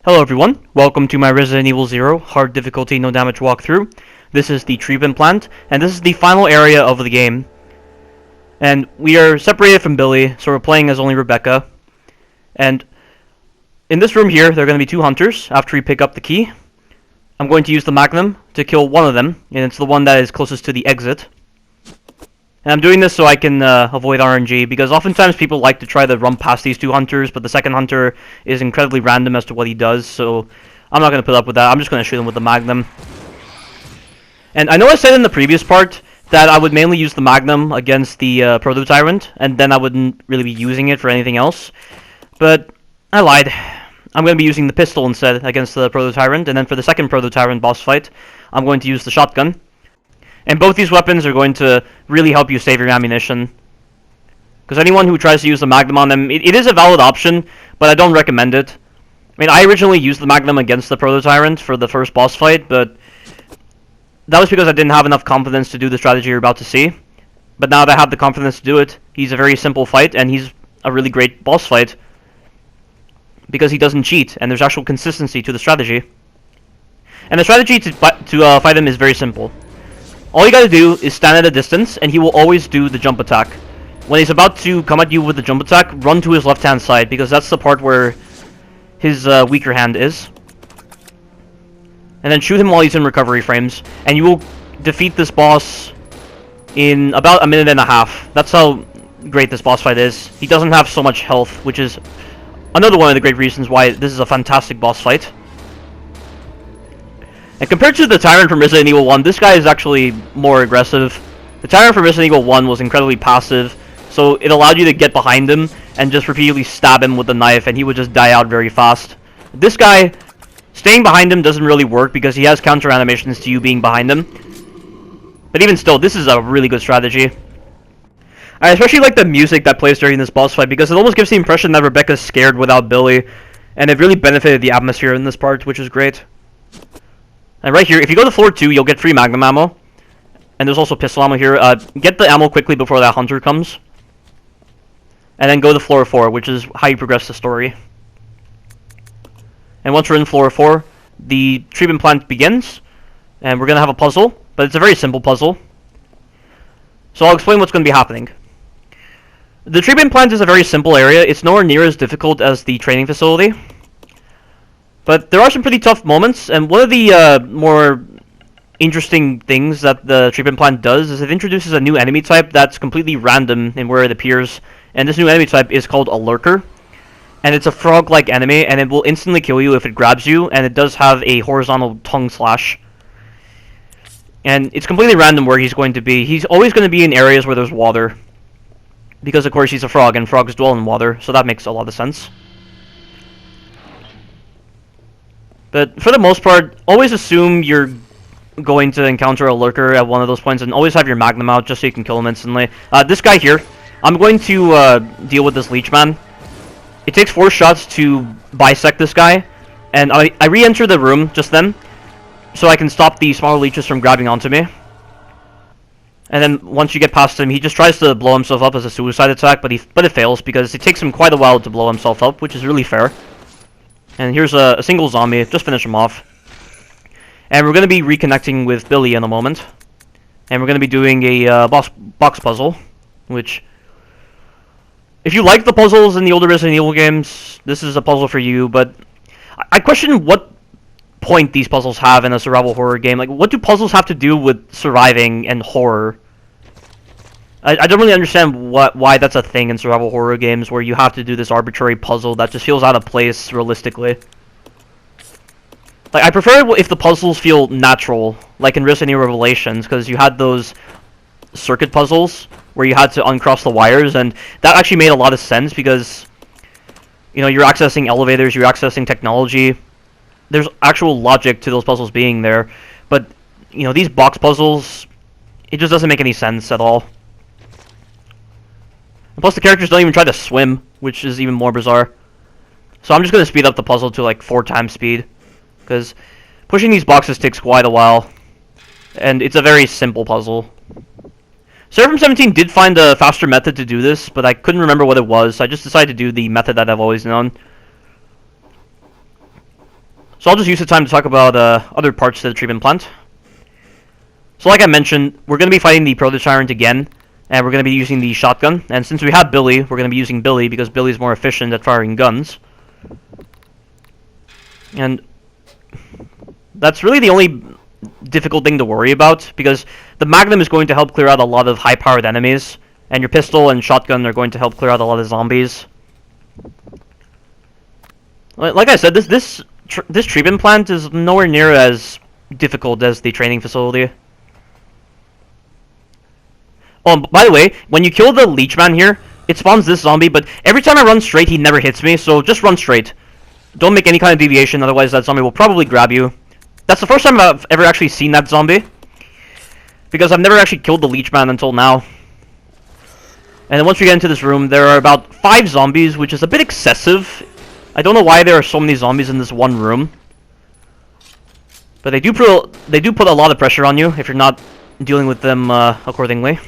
Hello everyone, welcome to my Resident Evil 0 hard difficulty no damage walkthrough. This is the treatment plant, and this is the final area of the game. And we are separated from Billy, so we're playing as only Rebecca. And in this room here, there are going to be two hunters after we pick up the key. I'm going to use the Magnum to kill one of them, and it's the one that is closest to the exit. And I'm doing this so I can avoid RNG, because oftentimes people like to try to run past these two hunters, but the second hunter is incredibly random as to what he does, so I'm not going to put up with that. I'm just going to shoot him with the Magnum. And I know I said in the previous part that I would mainly use the Magnum against the Proto-Tyrant, and then I wouldn't really be using it for anything else. But I lied. I'm going to be using the pistol instead against the Proto-Tyrant, and then for the second Proto-Tyrant boss fight, I'm going to use the shotgun. And both these weapons are going to really help you save your ammunition. Because anyone who tries to use the Magnum on them, it is a valid option, but I don't recommend it. I mean, I originally used the Magnum against the Proto-Tyrant for the first boss fight, but that was because I didn't have enough confidence to do the strategy you're about to see. But now that I have the confidence to do it, he's a very simple fight, and he's a really great boss fight. Because he doesn't cheat, and there's actual consistency to the strategy. And the strategy to fight him is very simple. All you gotta do is stand at a distance, and he will always do the jump attack. When he's about to come at you with the jump attack, run to his left-hand side, because that's the part where his weaker hand is. And then shoot him while he's in recovery frames, and you will defeat this boss in about a minute and a half. That's how great this boss fight is. He doesn't have so much health, which is another one of the great reasons why this is a fantastic boss fight. And compared to the Tyrant from Resident Evil 1, this guy is actually more aggressive. The Tyrant from Resident Evil 1 was incredibly passive, so it allowed you to get behind him and just repeatedly stab him with the knife, and he would just die out very fast. This guy, staying behind him doesn't really work because he has counter animations to you being behind him. But even still, this is a really good strategy. I especially like the music that plays during this boss fight because it almost gives the impression that Rebecca's scared without Billy, and it really benefited the atmosphere in this part, which is great. And right here, if you go to floor 2, you'll get free Magnum ammo. And there's also pistol ammo here. Get the ammo quickly before that hunter comes. And then go to floor 4, which is how you progress the story. And once we're in floor 4, the treatment plant begins. And we're going to have a puzzle, but it's a very simple puzzle. So I'll explain what's going to be happening. The treatment plant is a very simple area. It's nowhere near as difficult as the training facility. But there are some pretty tough moments, and one of the more interesting things that the treatment plant does is it introduces a new enemy type that's completely random in where it appears. And this new enemy type is called a lurker. And it's a frog-like enemy, and it will instantly kill you if it grabs you, and it does have a horizontal tongue slash. And it's completely random where he's going to be. He's always going to be in areas where there's water. Because, of course, he's a frog, and frogs dwell in water, so that makes a lot of sense. But for the most part, always assume you're going to encounter a lurker at one of those points, and always have your Magnum out just so you can kill him instantly. This guy here, I'm going to deal with this leech man. It takes 4 shots to bisect this guy, and I re-enter the room just then, so I can stop the smaller leeches from grabbing onto me. And then once you get past him, he just tries to blow himself up as a suicide attack, but it fails because it takes him quite a while to blow himself up, which is really fair. And here's a single zombie, just finish him off. And we're going to be reconnecting with Billy in a moment. And we're going to be doing a box puzzle, which, if you like the puzzles in the older Resident Evil games, this is a puzzle for you, but I question what point these puzzles have in a survival horror game. Like, what do puzzles have to do with surviving and horror? I don't really understand why that's a thing in survival horror games where you have to do this arbitrary puzzle that just feels out of place realistically. Like, I prefer if the puzzles feel natural, like in Resident Evil Revelations, because you had those circuit puzzles where you had to uncross the wires, and that actually made a lot of sense because, you know, you're accessing elevators, you're accessing technology. There's actual logic to those puzzles being there, but, you know, these box puzzles, it just doesn't make any sense at all. Plus, the characters don't even try to swim, which is even more bizarre. So I'm just going to speed up the puzzle to like 4 times speed, because pushing these boxes takes quite a while, and it's a very simple puzzle. SHAREfactory did find a faster method to do this, but I couldn't remember what it was, so I just decided to do the method that I've always known. So I'll just use the time to talk about other parts to the treatment plant. So like I mentioned, we're going to be fighting the Proto-Tyrant again, and we're going to be using the shotgun. And since we have Billy, we're going to be using Billy because Billy's more efficient at firing guns. And that's really the only difficult thing to worry about, because the Magnum is going to help clear out a lot of high-powered enemies, and your pistol and shotgun are going to help clear out a lot of zombies. Like I said, this treatment plant is nowhere near as difficult as the training facility. Oh, and by the way, when you kill the leech man here, it spawns this zombie, but every time I run straight, he never hits me, so just run straight. Don't make any kind of deviation, otherwise that zombie will probably grab you. That's the first time I've ever actually seen that zombie, because I've never actually killed the leech man until now. And then once we get into this room, there are about 5 zombies, which is a bit excessive. I don't know why there are so many zombies in this one room, but they do put a lot of pressure on you if you're not dealing with them accordingly.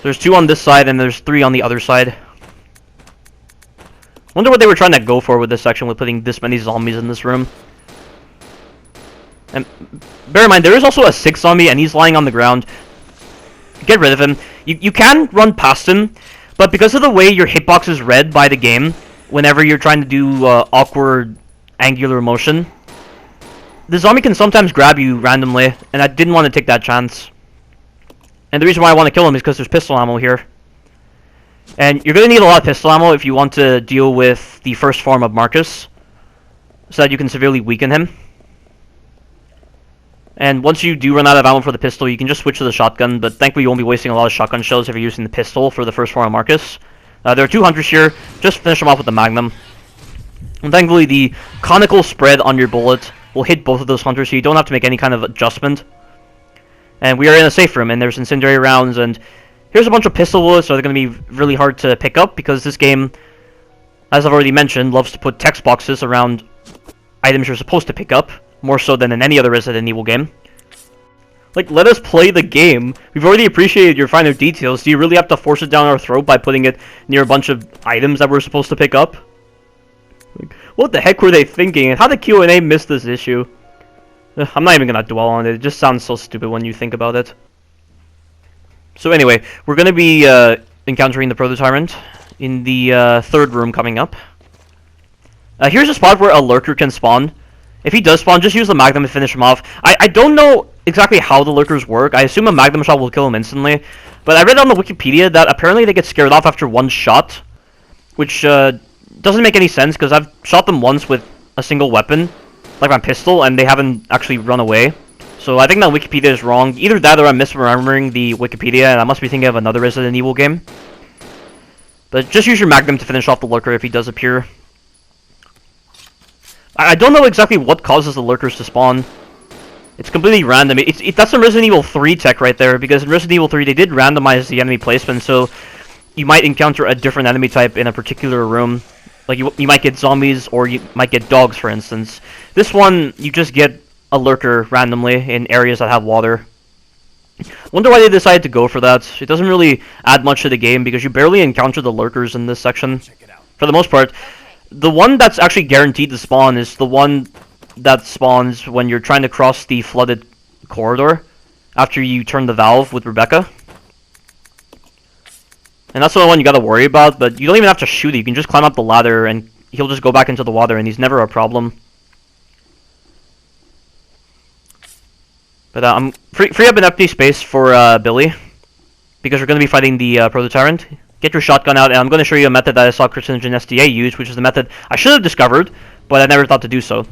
There's 2 on this side and there's 3 on the other side. Wonder what they were trying to go for with this section with putting this many zombies in this room. And bear in mind, there is also a 6th zombie and he's lying on the ground. Get rid of him. You can run past him, but because of the way your hitbox is read by the game, whenever you're trying to do awkward angular motion, the zombie can sometimes grab you randomly, and I didn't want to take that chance. And the reason why I want to kill him is because there's pistol ammo here. And you're going to need a lot of pistol ammo if you want to deal with the first form of Marcus, so that you can severely weaken him. And once you do run out of ammo for the pistol, you can just switch to the shotgun, but thankfully you won't be wasting a lot of shotgun shells if you're using the pistol for the first form of Marcus. There are 2 hunters here, just finish them off with the Magnum. And thankfully the conical spread on your bullet will hit both of those hunters, so you don't have to make any kind of adjustment. And we are in a safe room, and there's incendiary rounds, and here's a bunch of pistol bullets, so they're going to be really hard to pick up, because this game, as I've already mentioned, loves to put text boxes around items you're supposed to pick up, more so than in any other Resident Evil game. Like, let us play the game. We've already appreciated your finer details. Do you really have to force it down our throat by putting it near a bunch of items that we're supposed to pick up? Like, what the heck were they thinking? And how did Q&A miss this issue? I'm not even gonna dwell on it. It just sounds so stupid when you think about it. So anyway, we're gonna be encountering the Proto-Tyrant in the 3rd room coming up. Here's a spot where a lurker can spawn. If he does spawn, just use the Magnum to finish him off. I don't know exactly how the lurkers work. I assume a Magnum shot will kill him instantly. But I read on the Wikipedia that apparently they get scared off after 1 shot, which doesn't make any sense, because I've shot them once with a single weapon, like my pistol, and they haven't actually run away. So I think that Wikipedia is wrong. Either that or I'm misremembering the Wikipedia, and I must be thinking of another Resident Evil game. But just use your Magnum to finish off the lurker if he does appear. I don't know exactly what causes the lurkers to spawn. It's completely random. That's some Resident Evil 3 tech right there, because in Resident Evil 3 they did randomize the enemy placement, so you might encounter a different enemy type in a particular room. Like, you might get zombies, or you might get dogs, for instance. This one, you just get a lurker randomly in areas that have water. Wonder why they decided to go for that. It doesn't really add much to the game, because you barely encounter the lurkers in this section. For the most part. The one that's actually guaranteed to spawn is the one that spawns when you're trying to cross the flooded corridor after you turn the valve with Rebecca. And that's the only one you gotta worry about, but you don't even have to shoot it. You can just climb up the ladder and he'll just go back into the water and he's never a problem. But I'm free up an empty space for Billy, because we're going to be fighting the Proto-Tyrant. Get your shotgun out, and I'm going to show you a method that I saw Christian SDA use, which is the method I should have discovered, but I never thought to do so.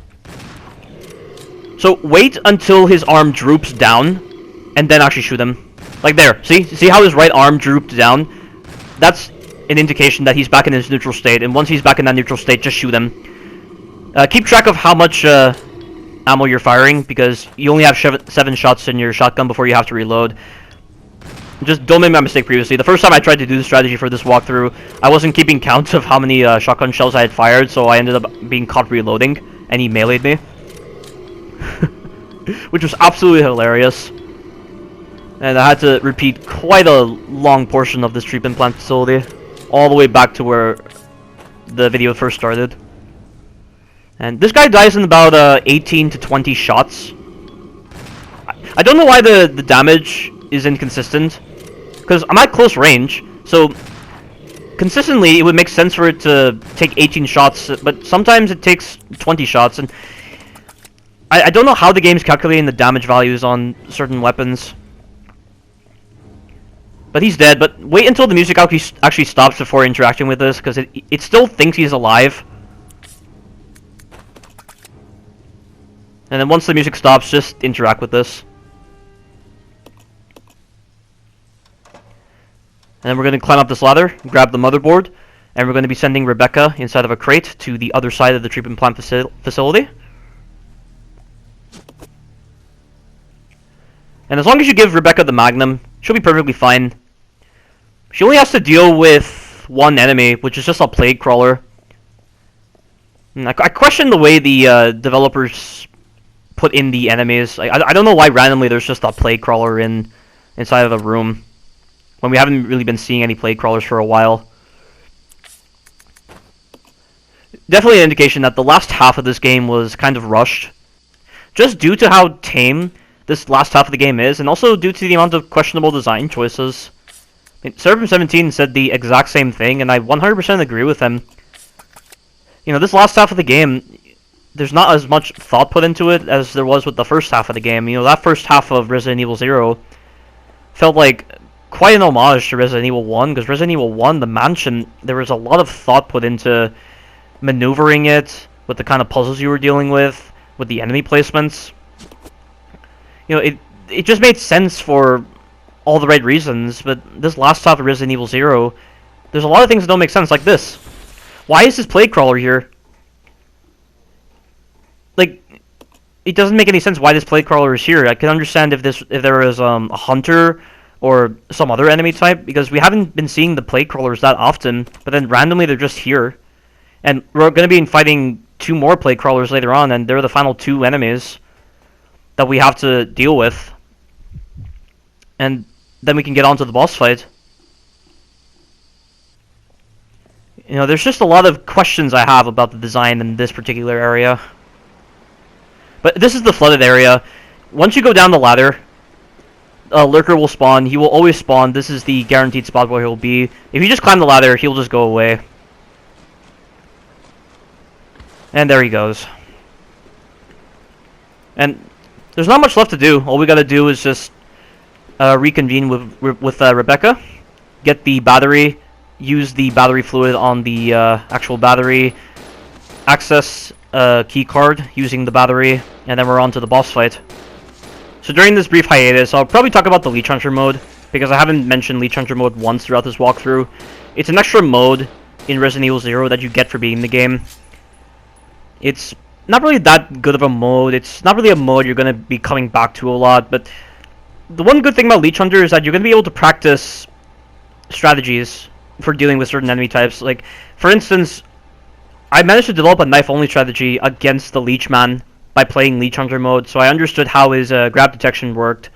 So wait until his arm droops down, and then actually shoot him. Like there, see how his right arm drooped down? That's an indication that he's back in his neutral state, and once he's back in that neutral state, just shoot him. Keep track of how much ammo you're firing, because you only have 7 shots in your shotgun before you have to reload. Just don't make my mistake previously. The first time I tried to do the strategy for this walkthrough, I wasn't keeping count of how many shotgun shells I had fired, so I ended up being caught reloading, and he meleeed me. Which was absolutely hilarious. And I had to repeat quite a long portion of this treatment plant facility, all the way back to where the video first started. And this guy dies in about 18 to 20 shots. I don't know why the damage is inconsistent, because I'm at close range, so consistently it would make sense for it to take 18 shots, but sometimes it takes 20 shots, and I don't know how the game's calculating the damage values on certain weapons. But he's dead, but wait until the music actually stops before interacting with this, because it still thinks he's alive. And then once the music stops, just interact with this. And then we're going to climb up this ladder, grab the motherboard, and we're going to be sending Rebecca inside of a crate to the other side of the treatment plant facility. And as long as you give Rebecca the Magnum, she'll be perfectly fine. She only has to deal with one enemy, which is just a plague crawler. And I question the way the developers put in the enemies. I don't know why randomly there's just a plague crawler inside of a room, when we haven't really been seeing any plague crawlers for a while. Definitely an indication that the last half of this game was kind of rushed, just due to how tame this last half of the game is, and also due to the amount of questionable design choices. I mean, Seraph17 said the exact same thing, and I 100% agree with him. You know, this last half of the game, there's not as much thought put into it as there was with the first half of the game. You know, that first half of Resident Evil 0 felt like quite an homage to Resident Evil 1, because Resident Evil 1, the mansion, there was a lot of thought put into maneuvering it, with the kind of puzzles you were dealing with the enemy placements. You know, it just made sense for all the right reasons, but this last half of Resident Evil 0, there's a lot of things that don't make sense, like this. Why is this plague crawler here? Like, it doesn't make any sense why this plague crawler is here. I can understand if there was a hunter or some other enemy type, because we haven't been seeing the plague crawlers that often, but then randomly they're just here. And we're going to be fighting 2 more plague crawlers later on, and they're the final 2 enemies that we have to deal with. And then we can get on to the boss fight. You know, there's just a lot of questions I have about the design in this particular area. But this is the flooded area. Once you go down the ladder, a lurker will spawn. He will always spawn. This is the guaranteed spot where he'll be. If you just climb the ladder, he'll just go away. And there he goes. And there's not much left to do. All we gotta do is just reconvene with Rebecca, get the battery, use the battery fluid on the actual battery, access key card using the battery, and then we're on to the boss fight. So during this brief hiatus, I'll probably talk about the Leech Hunter mode, because I haven't mentioned Leech Hunter mode once throughout this walkthrough. It's an extra mode in Resident Evil 0 that you get for beating the game. It's not really that good of a mode. It's not really a mode you're going to be coming back to a lot, but the one good thing about Leech Hunter is that you're going to be able to practice strategies for dealing with certain enemy types. Like, for instance, I managed to develop a knife-only strategy against the Leech Man by playing Leech Hunter mode, so I understood how his grab detection worked.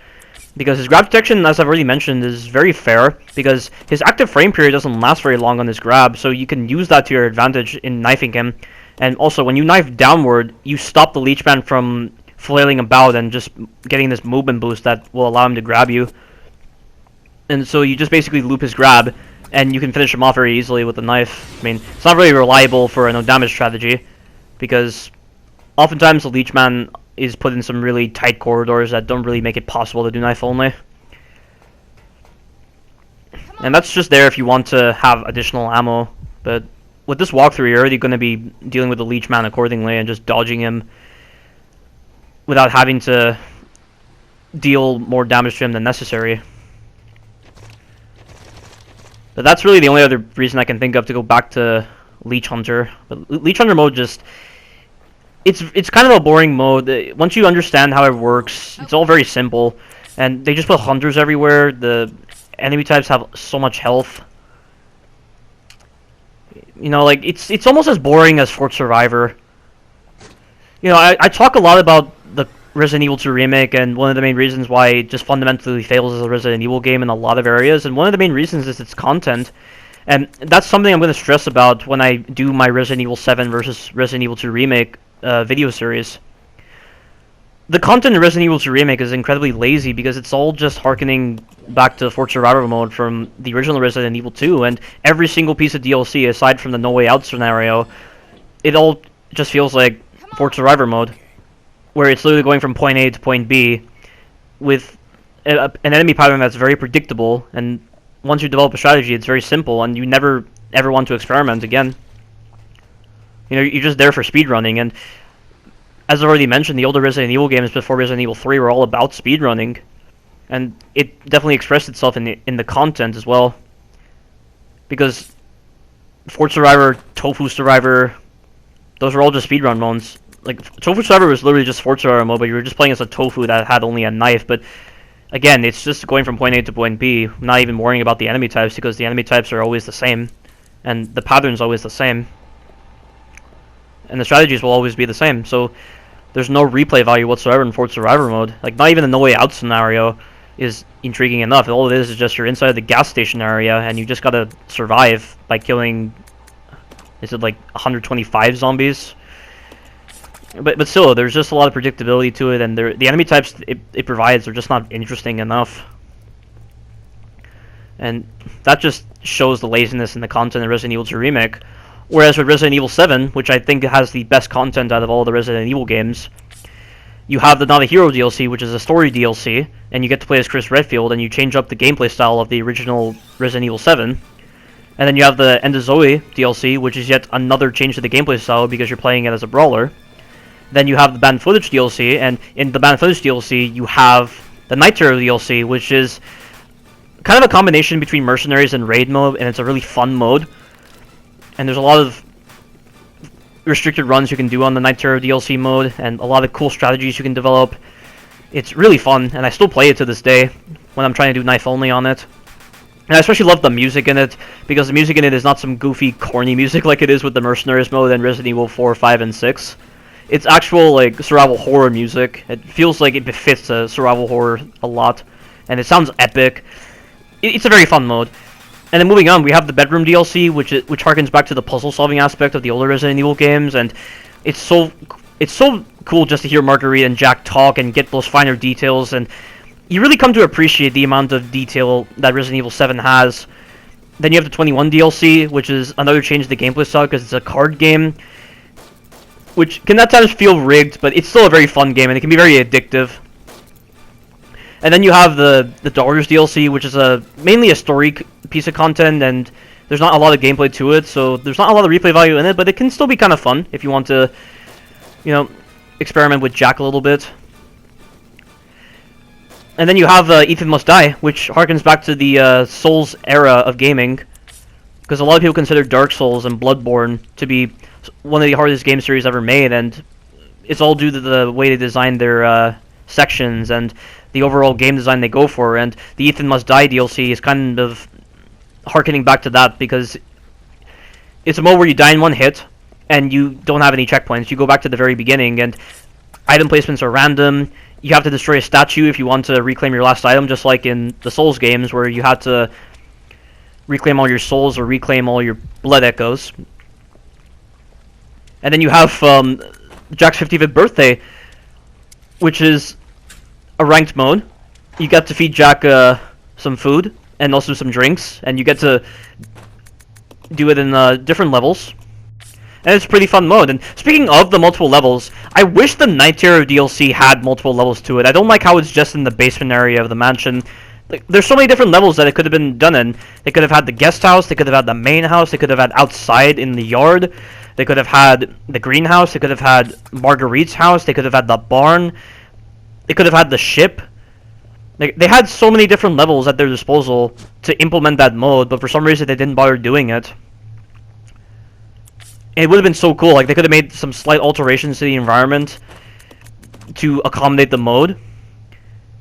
Because his grab detection, as I've already mentioned, is very fair, because his active frame period doesn't last very long on his grab, so you can use that to your advantage in knifing him. And also, when you knife downward, you stop the Leech Man from flailing about and just getting this movement boost that will allow him to grab you. And so you just basically loop his grab, and you can finish him off very easily with the knife. I mean, it's not really reliable for a no-damage strategy, because oftentimes the Leech Man is put in some really tight corridors that don't really make it possible to do knife only. And that's just there if you want to have additional ammo, but with this walkthrough you're already going to be dealing with the Leech Man accordingly and just dodging him without having to deal more damage to him than necessary. But that's really the only other reason I can think of to go back to Leech Hunter. But Leech Hunter mode just... It's kind of a boring mode. Once you understand how it works, it's all very simple. And they just put hunters everywhere. The enemy types have so much health. You know, like, it's almost as boring as Fort Survivor. You know, I talk a lot about the Resident Evil 2 remake, and one of the main reasons why it just fundamentally fails as a Resident Evil game in a lot of areas, and one of the main reasons is its content. And that's something I'm going to stress about when I do my Resident Evil 7 versus Resident Evil 2 remake video series. The content in Resident Evil 2 Remake is incredibly lazy because it's all just harkening back to Forza Survivor mode from the original Resident Evil 2, and every single piece of DLC, aside from the No Way Out scenario, it all just feels like Forza Survivor mode, where it's literally going from point A to point B with an enemy pattern that's very predictable, and once you develop a strategy, it's very simple, and you never ever want to experiment again. You know, you're just there for speedrunning, and as I already mentioned, the older Resident Evil games before Resident Evil 3 were all about speedrunning, and it definitely expressed itself in the content as well. Because Forza Survivor, Tofu Survivor, those were all just speedrun modes. Like, Tofu Survivor was literally just Forza Survivor mode, but you were just playing as a tofu that had only a knife, but again, it's just going from point A to point B, not even worrying about the enemy types, because the enemy types are always the same, and the pattern's always the same. And the strategies will always be the same, so there's no replay value whatsoever in Forza Survivor mode. Like, not even the No Way Out scenario is intriguing enough. All it is just you're inside the gas station area, and you just gotta survive by killing, is it like 125 zombies? But still, there's just a lot of predictability to it, and the enemy types it provides are just not interesting enough. And that just shows the laziness in the content of Resident Evil 2 Remake. Whereas with Resident Evil 7, which I think has the best content out of all the Resident Evil games, you have the Not a Hero DLC, which is a story DLC, and you get to play as Chris Redfield, and you change up the gameplay style of the original Resident Evil 7. And then you have the End of Zoe DLC, which is yet another change to the gameplay style because you're playing it as a brawler. Then you have the Banned Footage DLC, and in the Banned Footage DLC, you have the Night Terror DLC, which is kind of a combination between Mercenaries and Raid mode, and it's a really fun mode. And there's a lot of restricted runs you can do on the Night Terror DLC mode, and a lot of cool strategies you can develop. It's really fun, and I still play it to this day when I'm trying to do knife only on it. And I especially love the music in it, because the music in it is not some goofy, corny music like it is with the Mercenaries mode and Resident Evil 4, 5, and 6. It's actual, like, survival horror music. It feels like it befits survival horror a lot, and it sounds epic. It's a very fun mode. And then moving on, we have the Bedroom DLC, which harkens back to the puzzle-solving aspect of the older Resident Evil games, and it's so cool just to hear Marguerite and Jack talk and get those finer details, and you really come to appreciate the amount of detail that Resident Evil 7 has. Then you have the 21 DLC, which is another change to the gameplay style because it's a card game, which can at times feel rigged, but it's still a very fun game, and it can be very addictive. And then you have the Daughters DLC, which is mainly a story piece of content, and there's not a lot of gameplay to it, so there's not a lot of replay value in it, but it can still be kind of fun if you want to, you know, experiment with Jack a little bit. And then you have Ethan Must Die, which harkens back to the Souls era of gaming, because a lot of people consider Dark Souls and Bloodborne to be one of the hardest game series ever made, and it's all due to the way they designed their sections and the overall game design they go for, and the Ethan Must Die DLC is kind of harkening back to that, because it's a mode where you die in one hit, and you don't have any checkpoints. You go back to the very beginning, and item placements are random. You have to destroy a statue if you want to reclaim your last item, just like in the Souls games, where you had to reclaim all your souls or reclaim all your blood echoes. And then you have Jack's 55th birthday, which is a ranked mode. You get to feed Jack some food and also some drinks, and you get to do it in different levels. And it's a pretty fun mode. And speaking of the multiple levels, I wish the Night Terror DLC had multiple levels to it. I don't like how it's just in the basement area of the mansion. Like, there's so many different levels that it could have been done in. They could have had the guest house, they could have had the main house, they could have had outside in the yard, they could have had the greenhouse, they could have had Marguerite's house, they could have had the barn, they could have had the ship. They had so many different levels at their disposal to implement that mode, but for some reason they didn't bother doing it. And it would have been so cool. Like, they could have made some slight alterations to the environment to accommodate the mode,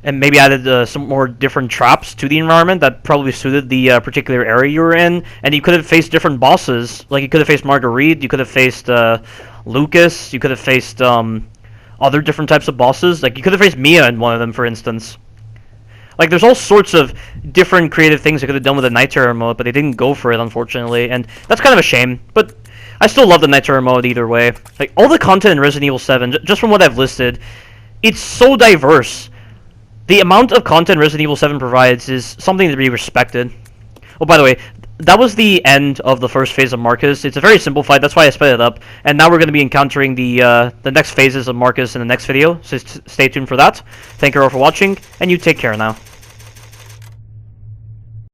and maybe added some more different traps to the environment that probably suited the particular area you were in. And you could have faced different bosses. Like, you could have faced Marguerite, you could have faced Lucas, you could have faced other different types of bosses. Like, you could have faced Mia in one of them, for instance. Like, there's all sorts of different creative things they could have done with the Night Terror mode, but they didn't go for it, unfortunately, and that's kind of a shame. But I still love the Nightmare mode either way. Like, all the content in Resident Evil 7, just from what I've listed, it's so diverse. The amount of content Resident Evil 7 provides is something to be respected. Oh, by the way, that was the end of the first phase of Marcus. It's a very simple fight, that's why I split it up. And now we're going to be encountering the next phases of Marcus in the next video, so stay tuned for that. Thank you all for watching, and you take care now.